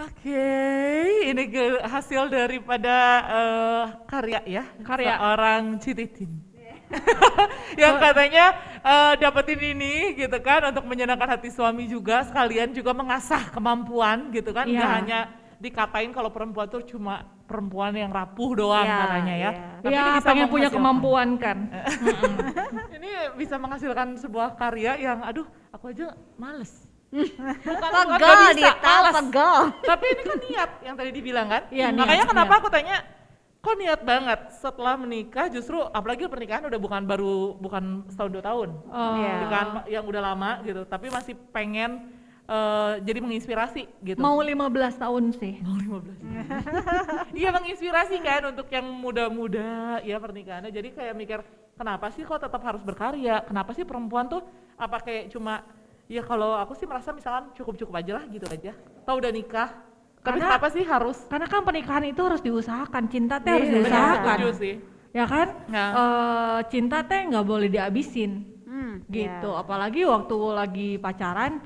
Oke, ini hasil daripada karya ya, Karya. seorang Cititin. Yang katanya dapetin ini gitu kan untuk menyenangkan hati suami juga, sekalian juga mengasah kemampuan gitu kan, nggak Iya. hanya dikatain kalau perempuan tuh cuma perempuan yang rapuh doang Iya, katanya ya. iya. Tapi ini Ya bisa pengen punya menghasilkan. kemampuan kan. Ini bisa menghasilkan sebuah karya yang aduh aku aja males. Bukan Pegel nggak bisa, Dita, malas. pegel. Tapi ini kan niat yang tadi dibilang kan. Iya, Makanya niat, kenapa niat. aku tanya, kok niat banget setelah menikah justru apalagi pernikahan udah bukan setahun 2 tahun. Oh. Iya. Bukan yang udah lama gitu, tapi masih pengen jadi menginspirasi gitu. Mau 15 tahun sih. Mau 15. Iya menginspirasi kan untuk yang muda-muda ya pernikahannya. Jadi kayak mikir kenapa sih kok tetap harus berkarya? Kenapa sih perempuan tuh apa kayak cuma ya kalau aku sih merasa misalkan cukup-cukup aja lah gitu aja. Tau udah nikah. Tapi Karena- kenapa sih harus? Karena kan pernikahan itu harus diusahakan, cinta teh harus Iya. diusahakan. Setuju sih. Ya kan? Ya. Cinta teh nggak boleh dihabisin. Gitu. Iya. Apalagi waktu lagi pacaran,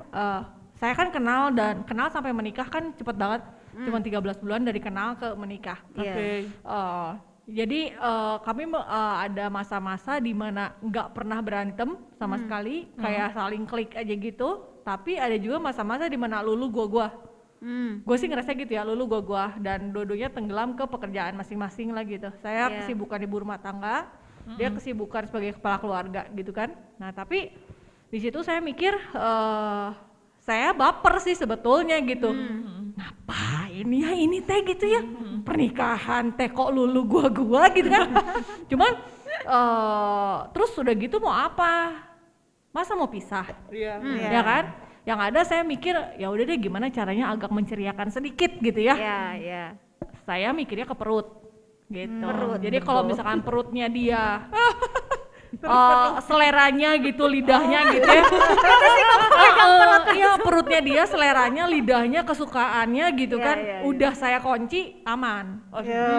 saya kan kenal sampai menikah kan cepet banget. Cuma 13 bulan dari kenal ke menikah. Iya. Oke. Jadi kami ada masa-masa di mana nggak pernah berantem sama sekali, kayak saling klik aja gitu. Tapi ada juga masa-masa di mana lulu gua. Gue sih ngerasa gitu ya, lulu gua dan dua-duanya tenggelam ke pekerjaan masing-masing lah gitu. Saya Iya. kesibukan ibu rumah tangga, dia kesibukan sebagai kepala keluarga gitu kan. Nah tapi di situ saya mikir saya baper sih sebetulnya gitu. Ngapain ya ini teh gitu ya, pernikahan teh kok lulu gua gitu kan. Cuman terus udah gitu mau apa? Masa mau pisah? Iya. Iya. Ya kan? Yang ada saya mikir ya udah deh gimana caranya agak menceriakan sedikit gitu ya. Iya, iya. Saya mikirnya ke perut gitu. Perut, Jadi kalau betul. misalkan perutnya dia seleranya gitu, lidahnya gitu ya. Iya perutnya dia, seleranya, lidahnya, kesukaannya gitu Iya, kan. iya, iya. Udah saya kunci aman. Yo,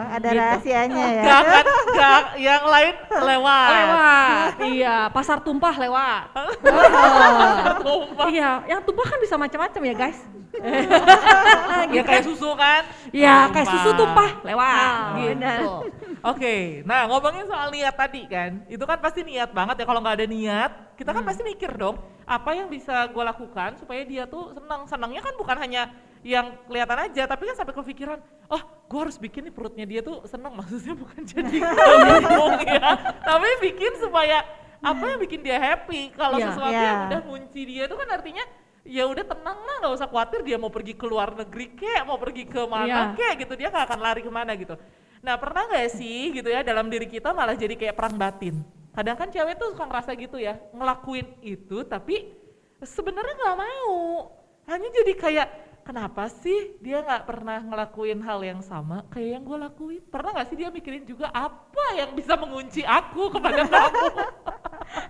ada Gitu. rahasianya ya. Gak yang lain lewat. Lewat, iya. Pasar tumpah lewat. Tumpah. Iya, yang tumpah kan bisa macam-macam ya guys. Ya kayak susu kan. Ya kayak susu tumpah lewat. Ah, Gitu. benar. Oke, nah ngomongin soal niat tadi kan, itu kan pasti niat banget ya. Kalau nggak ada niat, kita kan pasti mikir dong, apa yang bisa gue lakukan supaya dia tuh senang. Senangnya kan bukan hanya yang kelihatan aja, tapi kan sampai kepikiran, oh gue harus bikin nih perutnya dia tuh senang. Maksudnya bukan jadi ngomong ya, tapi bikin supaya apa yang bikin dia happy. Kalau Iya. sesuatu Iya. yang udah ngunci dia itu kan artinya ya udah tenang lah, nggak usah khawatir dia mau pergi ke luar negeri kek, mau pergi ke mana Iya. kek gitu, dia nggak akan lari kemana gitu. Nah pernah nggak sih gitu ya dalam diri kita malah jadi kayak perang batin. Kadang kan cewek tuh suka ngerasa gitu ya, ngelakuin itu tapi sebenarnya nggak mau. Hanya jadi kayak kenapa sih dia nggak pernah ngelakuin hal yang sama kayak yang gue lakuin. Pernah nggak sih dia mikirin juga apa yang bisa mengunci aku kepada kamu?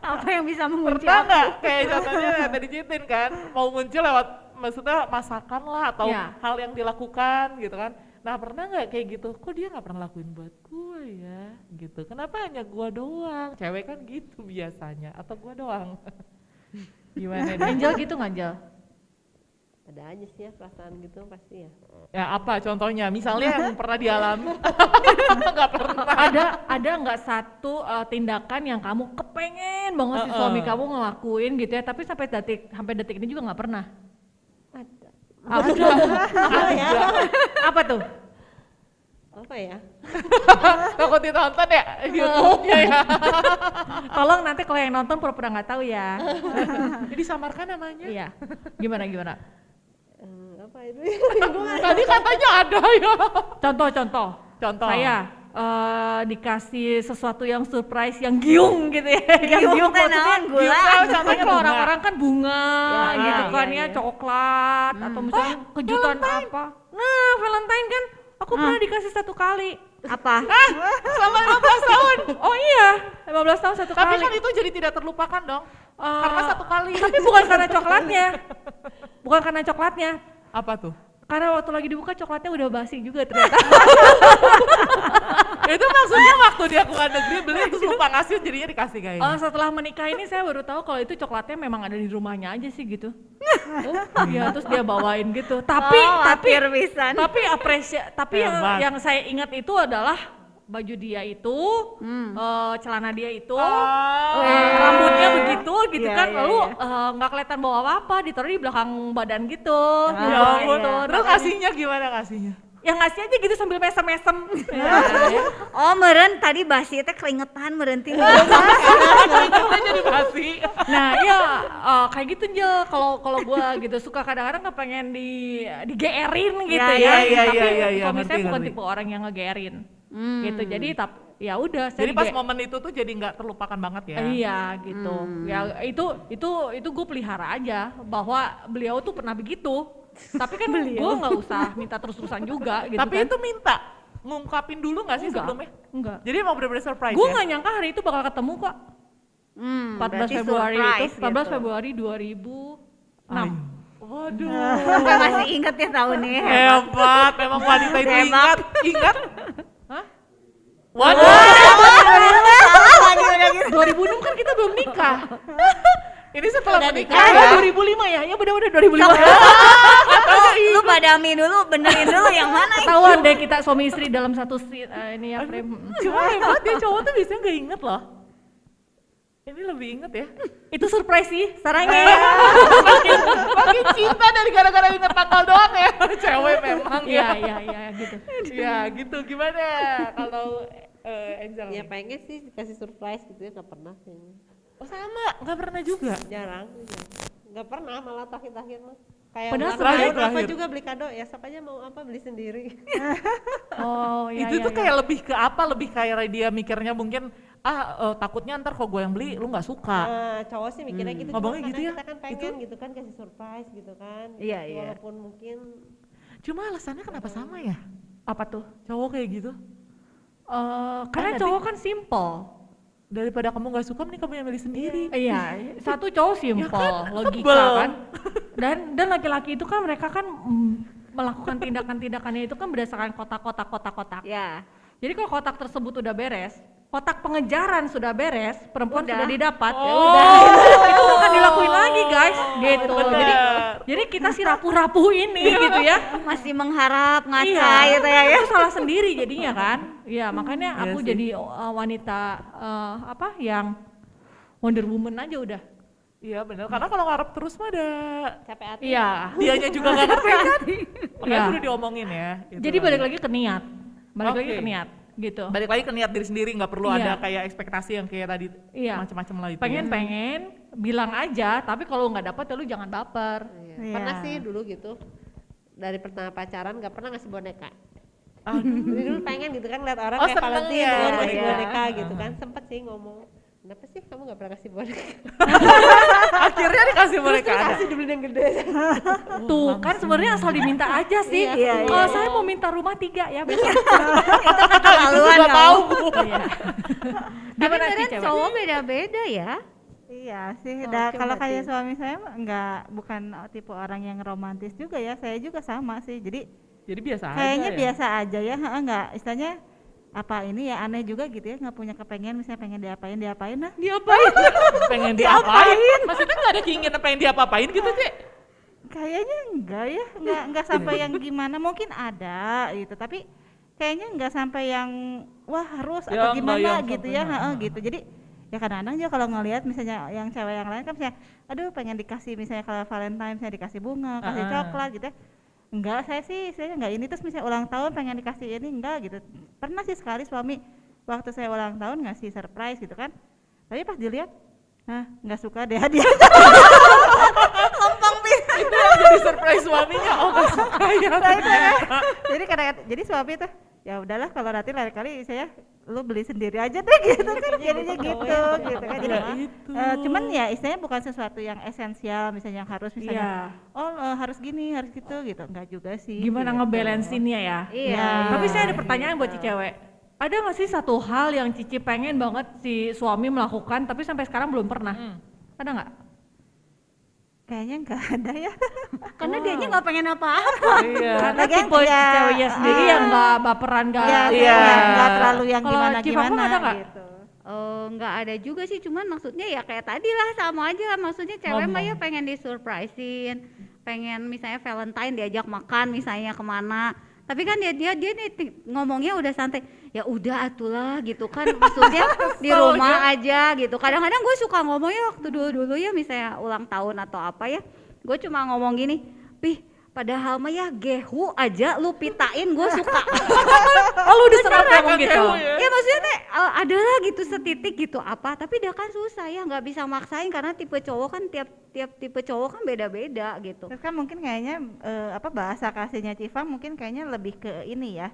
Apa yang bisa mengunci Pernah aku? nggak kayak contohnya yang tadi Citin kan, mau muncul lewat maksudnya masakan lah atau Iya. hal yang dilakukan gitu kan. Nah pernah nggak kayak gitu, kok dia nggak pernah lakuin buat gue ya gitu, kenapa hanya gue doang, cewek kan gitu biasanya, atau gue doang. Gimana nih? Angel gitu nggak Angel? Ada aja sih ya perasaan gitu pasti ya. Ya apa contohnya, misalnya yang pernah dialami? Nggak pernah. Ada nggak satu tindakan yang kamu kepengen banget si suami kamu ngelakuin gitu ya, tapi sampai detik ini juga nggak pernah? Ada. Apa tuh? Apa ya? Takut ditonton ya YouTube-nya ya. Tolong nanti kalau yang nonton pura-pura nggak tahu ya. Jadi samarkan namanya. Iya. Gimana? Apa itu? Tadi katanya ada ya. Contoh. Contoh. Saya dikasih sesuatu yang surprise, yang giung gitu ya. Yang Giung teh maksudnya naon, gula? giung, contohnya kalau orang-orang kan bunga Ya, gitu iya, kan iya, ya, iya. coklat atau misalnya kejutan apa. Nah, Valentine kan aku pernah dikasih 1 kali. Apa? Selama 15 tahun. Oh iya, 15 tahun 1 Tapi kali. kan itu jadi tidak terlupakan dong. Karena 1 kali. Tapi bukan karena coklatnya. Bukan karena coklatnya. Apa tuh? Karena waktu lagi dibuka coklatnya udah basi juga ternyata. Itu maksudnya waktu dia ke luar negeri beli terus lupa ngasih jadinya dikasih kayaknya. Oh, setelah menikah ini saya baru tahu kalau itu coklatnya memang ada di rumahnya aja sih gitu. Iya, terus dia bawain gitu. Tapi pisan. tapi Hebat. yang saya ingat itu adalah baju dia itu, celana dia itu, rambutnya begitu gitu Iya, kan, iya, lalu iya. nggak kelihatan bawa apa-apa, ditaruh di belakang badan gitu. Ya gitu. ampun. Terus Makanya- kasihnya gimana kasihnya? yang ngasih aja gitu sambil mesem-mesem. Oh meren tadi basi teh keringetan meren ti. Kita jadi basi. Nah iya kayak gitu aja kalau gua gitu suka kadang-kadang kepengen digeerin gitu Iya, ya. iya, Tapi iya, iya, suami saya ngerti, bukan ngerti. tipe orang yang ngegeerin. Gitu. Jadi ya udah saya Jadi pas momen itu tuh jadi nggak terlupakan banget ya. Iya gitu. Ya itu gue pelihara aja bahwa beliau tuh pernah begitu. Tapi kan gue nggak usah minta terus-terusan juga gitu Tapi kan. itu minta ngungkapin dulu nggak sih sebelumnya? Enggak. Jadi emang bener-bener surprise Gue ya? nggak nyangka hari itu bakal ketemu kok. 14 berarti Februari itu, surprise 14 gitu. Februari 2006. Waduh. Sampai masih inget ya tahunnya. Hebat, memang wanita itu Hebat. ingat. Ingat? Hah? Waduh. Salah lagi udah gitu. 2006 kan kita belum nikah. Ini setelah Udah menikah nikah ya? 2005 ya? Ya bener-bener 2005. Lu badami dulu, benerin dulu yang mana itu. Ketahuan deh kita suami istri dalam satu ini ya frame. Cuma hebat ya cowok tuh biasanya nggak inget loh. Ini lebih inget ya. Itu surprise sih, sarangnya. Makin cinta dari gara-gara inget tanggal doang ya. Cewek memang Iya, ya. iya gitu. Ya gitu, gimana kalau Angel? Ya nih? pengen sih dikasih surprise gitu ya, nggak pernah kayaknya. Oh sama, nggak pernah juga. Jarang, nggak pernah malah terakhir mah. Kayak Padahal ulang tahun apa terakhir. juga beli kado, ya sok aja mau apa beli sendiri. Oh iya. Itu tuh kayak lebih ke apa? Lebih kayak dia mikirnya mungkin takutnya ntar kalau gue yang beli lu nggak suka. Nah, cowok sih mikirnya gitu, cuma Ngomongnya kadang gitu ya? kita kan pengen gitu kan kasih surprise gitu kan. Iya, iya. Walaupun mungkin Cuma alasannya kenapa sama ya? Apa tuh? Cowok kayak gitu. Karena nanti- cowok kan simple. Daripada kamu nggak suka, mending kamu yang beli sendiri. Iya, satu cowok simple, logika sebel. kan. Dan laki-laki itu kan mereka kan melakukan tindakan-tindakannya itu kan berdasarkan kotak-kotak. Ya. Jadi kalau kotak tersebut udah beres, kotak pengejaran sudah beres, perempuan Udah. sudah didapat, ya Oh. udah. Itu bukan dilakuin lagi guys, gitu. bener. Jadi kita si rapuh-rapuh ini gitu ya. Masih mengharap ngaca Iya, gitu ya. itu salah sendiri jadinya kan. Iya, makanya Iya aku sih. jadi wanita yang Wonder Woman aja udah. Iya bener, karena kalau ngarep terus mah ada capek hati. Iya. dianya juga nggak ngerti kan. Makanya Iya. udah diomongin ya. gitu. Jadi balik lagi ke niat. Balik lagi Oke. ke niat gitu. Balik lagi ke niat diri sendiri, nggak perlu Iya. ada kayak ekspektasi yang kayak tadi Iya. macam-macam lah itu. Pengen bilang aja, tapi kalau nggak dapet ya lu jangan baper. Iya. Iya. Pernah sih dulu gitu. Dari pertama pacaran nggak pernah ngasih boneka. Aduh. Jadi dulu pengen gitu kan lihat orang Oh, kayak seneng Valentine ya, mau ngasih iya. boneka gitu kan. Sempet sih ngomong, kenapa sih kamu nggak pernah kasih boneka? Akhirnya dikasih boneka ada. Kasih dibeli yang gede. Tuh kan sebenarnya asal diminta aja sih. Iya, iya, Kalau iya. saya mau minta rumah 3 ya besok. Itu keterlaluan Juga tahu. Iya. Tapi Gimana sih kadang cewek? cowok beda-beda ya. Iya sih, Oh, kalau coba kayak sih. suami saya mah bukan tipe orang yang romantis juga ya, saya juga sama sih. Jadi Jadi biasa aja kayaknya ya? biasa aja ya, nggak istilahnya apa ini ya aneh juga gitu ya, nggak punya kepengen misalnya pengen diapain nah. Pengen diapain? Maksudnya nggak ada keinginan pengen diapa-apain gitu sih? Kayaknya enggak ya, nggak sampai yang gimana, mungkin ada gitu, tapi kayaknya nggak sampai yang wah harus Ya, atau nggak gimana yang gitu sampai, ya, gitu. Jadi ya kadang-kadang juga kalau ngelihat misalnya yang cewek yang lain kan misalnya, aduh pengen dikasih misalnya kalau Valentine misalnya dikasih bunga, kasih coklat gitu ya. Enggak, saya enggak ini, terus misalnya ulang tahun pengen dikasih ini enggak gitu. Pernah sih sekali suami waktu saya ulang tahun ngasih surprise gitu kan. Tapi pas dilihat, nggak suka deh hadiah. Itu yang jadi surprise suaminya, oh nggak suka ya ternyata. Jadi kadang-kadang jadi suami tuh ya udahlah kalau nanti lain kali saya lu beli sendiri aja deh gitu kan, jadinya gitu kan. Jadi Itu. cuman ya istilahnya bukan sesuatu yang esensial misalnya yang harus misalnya Iya. harus gini harus gitu enggak juga sih. Gimana gitu. ngebalansinnya ya? Iya. Tapi saya ada pertanyaan buat si cewek. Ada nggak sih satu hal yang Cici pengen banget si suami melakukan tapi sampai sekarang belum pernah? Ada nggak? Kayaknya nggak ada ya. Karena dianya nggak pengen apa-apa. Iya. Karena Lagian tipe ya, ceweknya sendiri yang nggak baperan, nggak Iya, Iya. nggak terlalu yang Kalau Cipang gimana-gimana ada nggak? gitu. Nggak ada juga sih, cuman maksudnya ya kayak tadi lah, sama aja. Maksudnya cewek mah ya pengen disurprisein, pengen misalnya Valentine diajak makan misalnya kemana. Tapi kan dia nih ngomongnya udah santai. Ya udah atulah gitu kan, maksudnya di rumah aja gitu. Kadang-kadang gue suka ngomongnya waktu dulu ya misalnya ulang tahun atau apa ya, gue cuma ngomong gini, Pih, padahal mah ya gehu aja lu pitain gue suka. Oh lu diserap ngomong gitu? Ya maksudnya teh adalah gitu setitik gitu apa, tapi dia kan susah ya, nggak bisa maksain karena tipe cowok kan tiap tipe cowok kan beda-beda gitu. Terus kan mungkin kayaknya bahasa kasihnya Cifang mungkin kayaknya lebih ke ini ya.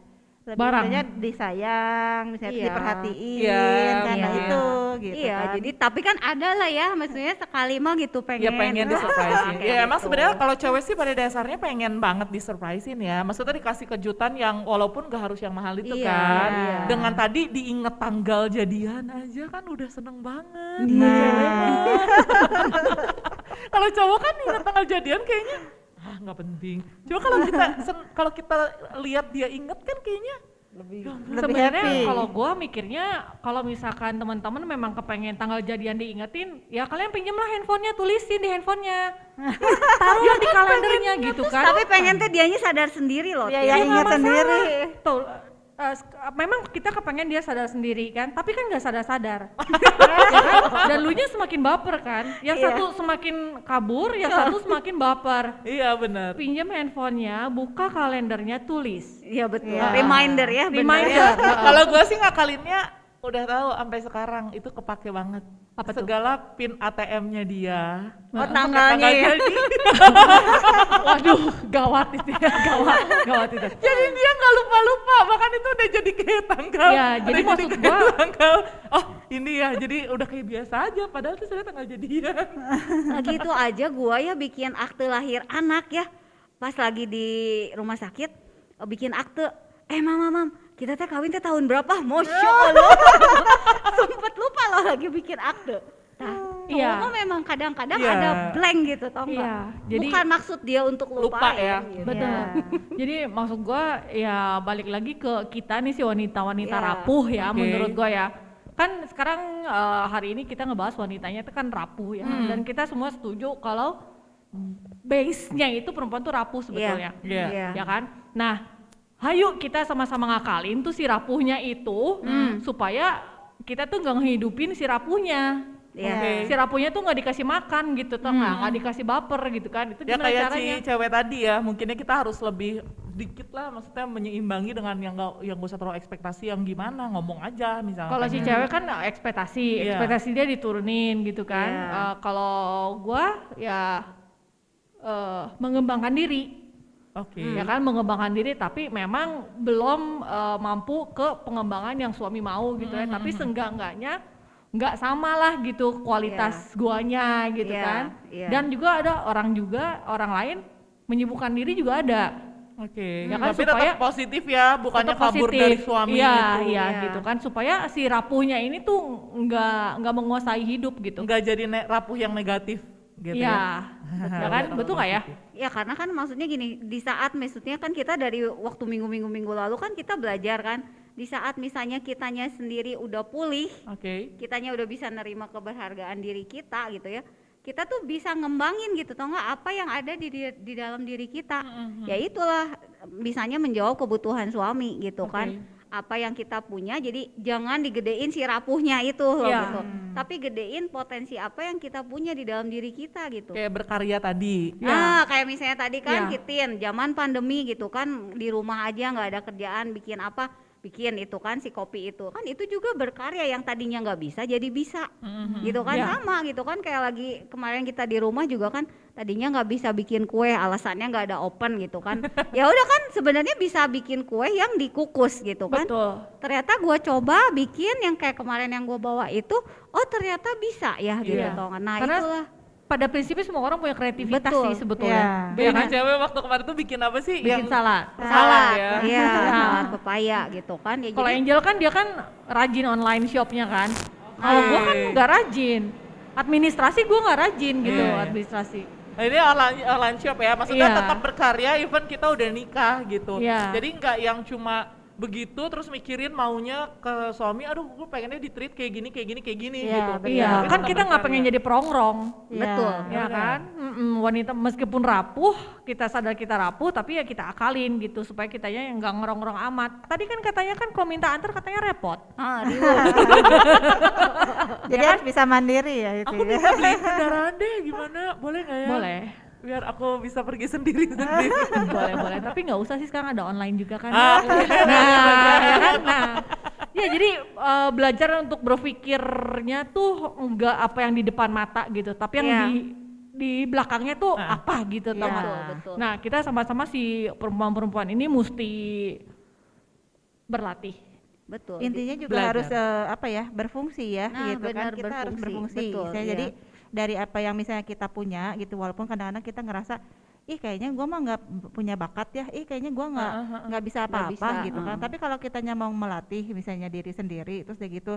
Lebih Barang. misalnya disayang, misalnya Iya. diperhatiin, Iya, karena iya. itu gitu Iya, kan. jadi tapi kan ada lah ya, maksudnya sekali mah gitu pengen. Ya pengen disurprisein. Kayak Ya emang gitu. sebenarnya kalau cewek sih pada dasarnya pengen banget disurprisein ya. Maksudnya dikasih kejutan yang walaupun gak harus yang mahal itu Iya, kan. iya. Dengan tadi diinget tanggal jadian aja kan udah seneng banget. Nah. Cewek mah. Kalau cowok kan inget tanggal jadian kayaknya nggak penting. Cuma kalau kita lihat dia inget kan kayaknya Lebih Sebenarnya happy. kalau gue mikirnya kalau misalkan teman-teman memang kepengen tanggal jadian diingetin, ya kalian pinjemlah handphonenya, tulisin di handphonenya, taruh di kalendernya gitu kan. Tapi pengen teh dianya sadar sendiri loh. Ya, Tia. ya, Ya, nggak ingat sendiri. masalah. Tuh, memang kita kepengen dia sadar sendiri kan, tapi kan nggak sadar-sadar. Ya kan? Dan lunya semakin baper kan, yang Iya. satu semakin kabur, yang satu semakin baper. iya benar. Pinjam handphonenya, buka kalendernya, tulis. Iya betul. Iya. Reminder ya. bener Reminder. ya. Kalau gue sih ngakalinnya udah tahu sampai sekarang itu kepake banget. Apa tuh? Segala pin ATM-nya dia. Oh tanggalnya ya. Waduh, gawat itu ya, gawat itu. Jadi dia nggak lupa-lupa, bahkan itu udah jadi kayak tanggal. Iya, udah jadi maksud kayak gua- tanggal. Oh ini ya, jadi udah kayak biasa aja. Padahal itu sebenarnya tanggal jadian. Nah gitu aja gua ya bikin akte lahir anak ya. Pas lagi di rumah sakit bikin akte. Mam, kita teh kawin teh tahun berapa? Masya Allah. Sempet lupa loh lagi bikin akte. Nah, Iya. cowok mah memang kadang-kadang Iya. ada blank gitu tau nggak? Iya, jadi- Bukan maksud dia untuk Lupa lupain. ya. Gitu. Betul. Iya. Jadi maksud gua ya balik lagi ke kita nih si wanita-wanita Iya. rapuh ya Oke. menurut gua ya. Kan sekarang hari ini kita ngebahas wanitanya itu kan rapuh ya. Dan kita semua setuju kalau base-nya itu perempuan tuh rapuh sebetulnya. Iya. Iya. Ya kan? Nah, hayu kita sama-sama ngakalin tuh si rapuhnya itu supaya kita tuh nggak ngehidupin si rapuhnya. Iya. Oke. Si rapuhnya tuh nggak dikasih makan gitu, tau nggak dikasih baper gitu kan? Itu Ya gimana kayak caranya? si cewek tadi ya, mungkinnya kita harus lebih dikit lah, maksudnya menyeimbangi dengan yang gak usah terlalu ekspektasi yang gimana, ngomong aja misalnya. Kalau si cewek kan ekspektasi, Iya. ekspektasi dia diturunin gitu kan. Iya. Kalau gua ya mengembangkan diri, Oke. ya kan mengembangkan diri, tapi memang belum mampu ke pengembangan yang suami mau gitu ya. Tapi seenggak-enggaknya nggak sama lah gitu kualitas guanya gitu Iya, kan. iya. Dan juga ada orang lain menyibukkan diri juga ada. Oke. Ya kan, Tapi supaya- tetap positif ya, bukannya Tetap kabur positif. dari suami iya, itu. Iya, Iya. gitu kan supaya si rapuhnya ini tuh nggak menguasai hidup gitu. Nggak jadi rapuh yang negatif gitu Iya, ya kan, betul nggak ya? Ya karena kan maksudnya gini, di saat maksudnya kan kita dari waktu minggu lalu kan kita belajar kan, di saat misalnya kitanya sendiri udah pulih, Oke. kitanya udah bisa nerima keberhargaan diri kita gitu ya, kita tuh bisa ngembangin gitu tau nggak apa yang ada di dalam diri kita. Ya itulah misalnya menjawab kebutuhan suami gitu kan, apa yang kita punya, jadi jangan digedein si rapuhnya itu loh Iya. gitu, tapi gedein potensi apa yang kita punya di dalam diri kita gitu. Kayak berkarya tadi. Nah, kayak misalnya tadi kan Iya. Kitin, zaman pandemi gitu kan, di rumah aja nggak ada kerjaan, bikin apa? Bikin itu kan si kopi itu. Kan itu juga berkarya, yang tadinya nggak bisa jadi bisa. Gitu kan, Iya. sama gitu kan, kayak lagi kemarin kita di rumah juga kan, tadinya nggak bisa bikin kue, alasannya nggak ada oven gitu kan. Ya udah kan sebenarnya bisa bikin kue yang dikukus gitu kan. Betul. Ternyata gua coba bikin yang kayak kemarin yang gua bawa itu, oh ternyata bisa ya gitu. Iya. Nah, Karena itulah. pada prinsipnya semua orang punya kreativitas Betul. sih sebetulnya. Iya. Beda cewek waktu kemarin tuh bikin apa sih? Bikin salad. Salad ya. Iya, salad pepaya gitu kan. Ya, Kalau jadi Angel kan dia kan rajin online shopnya kan. Kalau gua kan nggak rajin. Administrasi gua nggak rajin gitu, Iya. administrasi. Nah, ini online shop ya, maksudnya Iya. tetap berkarya even kita udah nikah gitu. Iya. Jadi nggak yang cuma begitu terus mikirin maunya ke suami, aduh gue pengennya di treat kayak gini Iya, gitu. betul. Iya, Tapi kan tetap kita nggak berkarya. pengen jadi perongrong. Iya. Betul. Ya benar. kan, wanita meskipun rapuh, kita sadar kita rapuh, tapi ya kita akalin gitu supaya kitanya yang nggak ngerong-ngerong amat. Tadi kan katanya kan kalau minta antar katanya repot. Ribut. Jadi harus bisa mandiri ya itu Aku ya. bisa beli kendaraan deh, gimana? Boleh nggak ya? Boleh, Biar aku bisa pergi sendiri. boleh. Tapi nggak usah sih, sekarang ada online juga kan. Ah, Nah, ya kan, ya jadi belajar untuk berpikirnya tuh nggak apa yang di depan mata gitu, tapi yang Iya. di belakangnya tuh Ah. apa gitu, tau Iya. nggak? Betul, betul. Nah, kita sama-sama si perempuan-perempuan ini mesti berlatih. Betul. Intinya juga Belajar. harus apa ya, berfungsi ya Nah, gitu kan. benar, Kita harus berfungsi. berfungsi. Betul, Saya iya. jadi dari apa yang misalnya kita punya gitu, walaupun kadang-kadang kita ngerasa ih kayaknya gua mah nggak punya bakat ya, ih kayaknya gua nggak bisa Nggak apa-apa bisa, gitu kan. Tapi kalau kitanya mau melatih misalnya diri sendiri, terus udah gitu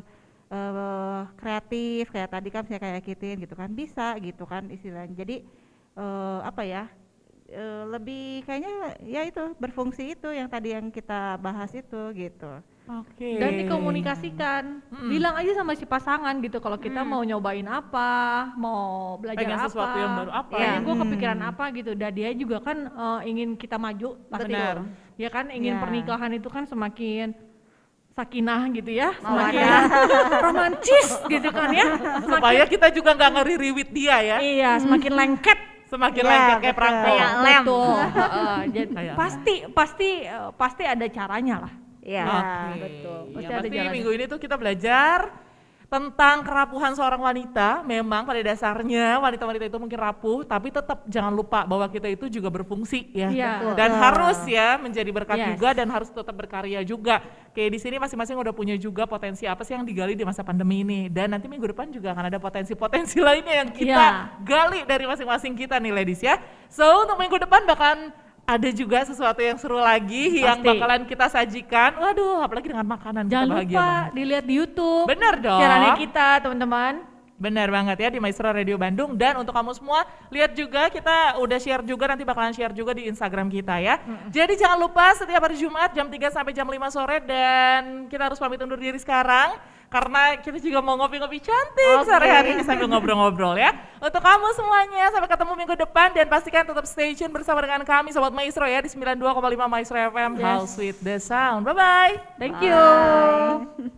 kreatif kayak tadi kan saya kayak kitin gitu kan, bisa gitu kan istilahnya. Jadi apa ya, lebih kayaknya ya itu berfungsi itu yang tadi yang kita bahas itu gitu. Oke. Dan dikomunikasikan, bilang aja sama si pasangan gitu kalau kita mau nyobain apa, mau belajar Pengen apa, sesuatu yang baru apa. kayaknya Ya. gue kepikiran apa gitu. Dan dia juga kan ingin kita maju, pasti. Benar. Ya kan, ingin Ya. pernikahan itu kan semakin sakinah gitu ya, Mawadah. semakin romantis gitu kan ya, Supaya kita juga nggak ngeri-riwit dia ya. iya, semakin lengket. Semakin Ya, lengket kayak betul. perangko. Kayak lem. Betul. Jadi Kayak pasti ada caranya lah. Iya, Oke. betul. Ya, Pasti ada berarti jalannya. minggu ini tuh kita belajar tentang kerapuhan seorang wanita. Memang pada dasarnya wanita-wanita itu mungkin rapuh, tapi tetap jangan lupa bahwa kita itu juga berfungsi ya. Iya. Betul. Dan harus ya menjadi berkat Yes. juga dan harus tetap berkarya juga. Kayak di sini masing-masing udah punya juga potensi apa sih yang digali di masa pandemi ini. Dan nanti minggu depan juga akan ada potensi-potensi lainnya yang kita Iya. gali dari masing-masing kita nih ladies ya. So untuk minggu depan bakalan ada juga sesuatu yang seru lagi yang Pasti. bakalan kita sajikan. Waduh, apalagi dengan makanan kita Jangan bahagia lupa banget. dilihat di YouTube. Bener dong. Siarannya kita, teman-teman. Benar banget ya di Maestro Radio Bandung. Dan untuk kamu semua, lihat juga kita udah share juga, nanti bakalan share juga di Instagram kita ya. Jadi jangan lupa setiap hari Jumat jam 3 sampai jam 5 sore dan kita harus pamit undur diri sekarang. Karena kita juga mau ngopi-ngopi cantik sore hari ini sambil ngobrol-ngobrol ya. Untuk kamu semuanya, sampai ketemu minggu depan dan pastikan tetap stay tune bersama dengan kami Sobat Maestro ya di 92,5 Maestro FM, House with the Sound. Bye-bye. Thank you.